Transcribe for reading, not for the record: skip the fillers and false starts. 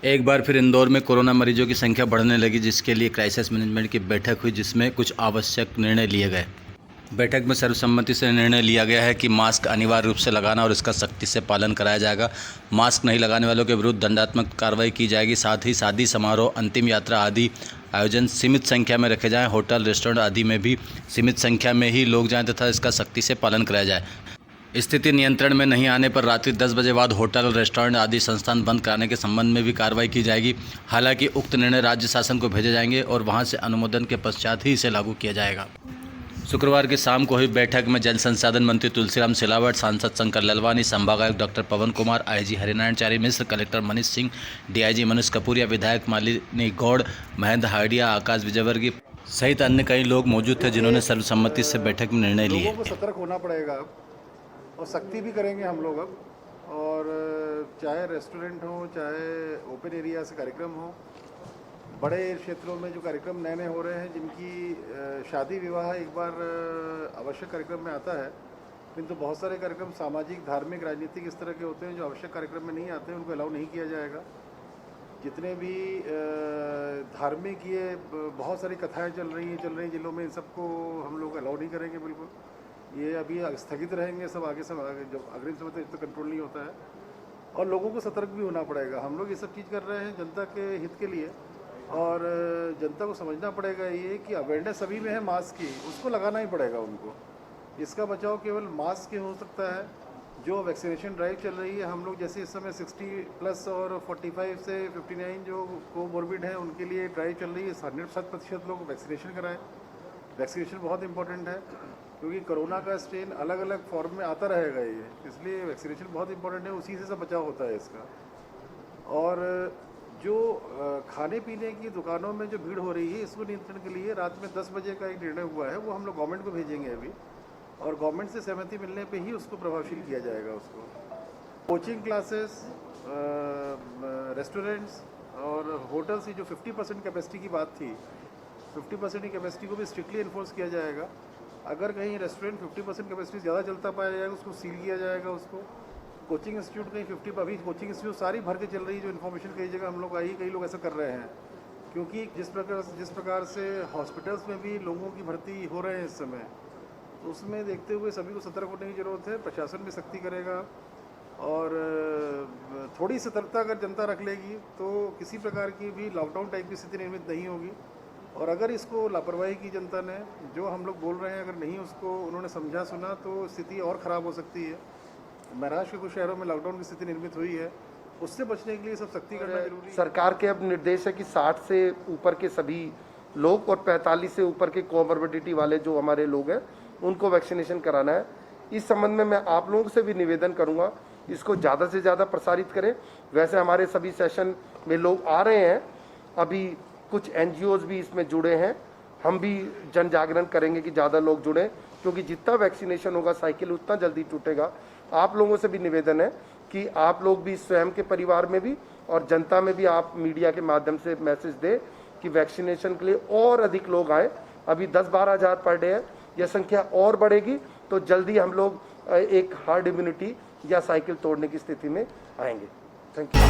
एक बार फिर इंदौर में कोरोना मरीजों की संख्या बढ़ने लगी, जिसके लिए क्राइसिस मैनेजमेंट की बैठक हुई, जिसमें कुछ आवश्यक निर्णय लिए गए। बैठक में सर्वसम्मति से निर्णय लिया गया है कि मास्क अनिवार्य रूप से लगाना और इसका सख्ती से पालन कराया जाएगा। मास्क नहीं लगाने वालों के विरुद्ध दंडात्मक कार्रवाई की जाएगी। साथ ही शादी समारोह, अंतिम यात्रा आदि आयोजन सीमित संख्या में रखे जाएँ। होटल, रेस्टोरेंट आदि में भी सीमित संख्या में ही लोग जाएँ तथा इसका सख्ती से पालन कराया जाए। स्थिति नियंत्रण में नहीं आने पर रात्रि 10 बजे बाद होटल, रेस्टोरेंट आदि संस्थान बंद कराने के संबंध में भी कार्रवाई की जाएगी। हालांकि उक्त निर्णय राज्य शासन को भेजे जाएंगे और वहां से अनुमोदन के पश्चात ही इसे लागू किया जाएगा। शुक्रवार की शाम को हुई बैठक में जल संसाधन मंत्री तुलसीराम सिलावट, सांसद शंकर ललवानी, संभागायुक्त डॉक्टर पवन कुमार, आईजी हरिनारायण मिश्र, कलेक्टर मनीष सिंह, डीआईजी मनोज कपूरिया, विधायक मालिनी गौड़, महेंद्र हार्डिया, आकाश विजयवर्गीय सहित अन्य कई लोग मौजूद थे, जिन्होंने सर्वसम्मति से बैठक में निर्णय लिए। लोगों को सतर्क होना पड़ेगा और सख्ती भी करेंगे हम लोग अब। और चाहे रेस्टोरेंट हो, चाहे ओपन एरिया से कार्यक्रम हो, बड़े क्षेत्रों में जो कार्यक्रम नए नए हो रहे हैं, जिनकी शादी विवाह एक बार आवश्यक कार्यक्रम में आता है, किंतु बहुत सारे कार्यक्रम सामाजिक, धार्मिक, राजनीतिक इस तरह के होते हैं जो आवश्यक कार्यक्रम में नहीं आते हैं, उनको अलाउ नहीं किया जाएगा। जितने भी धार्मिक ये बहुत सारी कथाएँ चल रही जिलों में, इन सबको हम लोग अलाउ नहीं करेंगे बिल्कुल। ये अभी स्थगित रहेंगे सब आगे जब अग्रिम समय तक तो कंट्रोल नहीं होता है। और लोगों को सतर्क भी होना पड़ेगा। हम लोग ये सब चीज़ कर रहे हैं जनता के हित के लिए, और जनता को समझना पड़ेगा ये कि अवेयरनेस सभी में है मास्क की, उसको लगाना ही पड़ेगा उनको। इसका बचाव केवल मास्क से हो सकता है। जो वैक्सीनेशन ड्राइव चल रही है, हम लोग जैसे इस समय 60+ और 45 से 59 जो कोमॉर्बिड हैं उनके लिए ड्राइव चल रही है। 100% लोग वैक्सीनेशन कराएं। वैक्सीनेशन बहुत इंपॉर्टेंट है, क्योंकि कोरोना का स्ट्रेन अलग अलग फॉर्म में आता रहेगा ये, इसलिए वैक्सीनेशन बहुत इंपॉर्टेंट है। उसी से सब बचाव होता है इसका। और जो खाने पीने की दुकानों में जो भीड़ हो रही है, इसको नियंत्रण के लिए रात में 10 बजे का एक निर्णय हुआ है, वो हम लोग गवर्नमेंट को भेजेंगे अभी, और गवर्नमेंट से सहमति मिलने पे ही उसको प्रभावशील किया जाएगा। उसको कोचिंग क्लासेस, रेस्टोरेंट्स और होटल्स की जो 50% कैपेसिटी की बात थी, 50% की कैपेसिटी को भी स्ट्रिक्टली इन्फोर्स किया जाएगा। अगर कहीं रेस्टोरेंट 50% कैपेसिटी ज़्यादा चलता पाया जाएगा, उसको सील किया जाएगा। उसको कोचिंग इंस्टीट्यूट कहीं 50, अभी कोचिंग इंस्टीट्यूट सारी भर के चल रही है। जो इन्फॉर्मेशन कई जगह हम लोग आई, कई लोग ऐसा कर रहे हैं, क्योंकि जिस प्रकार से हॉस्पिटल्स में भी लोगों की भर्ती हो रहे हैं इस समय, तो उसमें देखते हुए सभी को सतर्क होने की ज़रूरत है। प्रशासन भी सख्ती करेगा, और थोड़ी सतर्कता अगर जनता रख लेगी तो किसी प्रकार की भी लॉकडाउन टाइप की स्थिति निर्मित नहीं होगी। और अगर इसको लापरवाही की जनता ने, जो हम लोग बोल रहे हैं, अगर नहीं उसको उन्होंने समझा सुना, तो स्थिति और ख़राब हो सकती है। महाराष्ट्र के कुछ शहरों में लॉकडाउन की स्थिति निर्मित हुई है, उससे बचने के लिए सब सख्ती करना जरूरी है। सरकार के अब निर्देश है कि 60 से ऊपर के सभी लोग और 45 से ऊपर के कोमॉर्बिडिटी वाले जो हमारे लोग हैं, उनको वैक्सीनेशन कराना है। इस संबंध में मैं आप लोगों से भी निवेदन करूंगा, इसको ज़्यादा से ज़्यादा प्रसारित करें। वैसे हमारे सभी सेशन में लोग आ रहे हैं, अभी कुछ NGOs भी इसमें जुड़े हैं। हम भी जन जागरण करेंगे कि ज़्यादा लोग जुड़ें, क्योंकि जितना वैक्सीनेशन होगा साइकिल उतना जल्दी टूटेगा। आप लोगों से भी निवेदन है कि आप लोग भी स्वयं के परिवार में भी और जनता में भी आप मीडिया के माध्यम से मैसेज दें कि वैक्सीनेशन के लिए और अधिक लोग आए। अभी 10-12 हज़ार पर डे है, यह संख्या और बढ़ेगी तो जल्दी हम लोग एक हार्ड इम्यूनिटी या साइकिल तोड़ने की स्थिति में आएंगे। Thank you.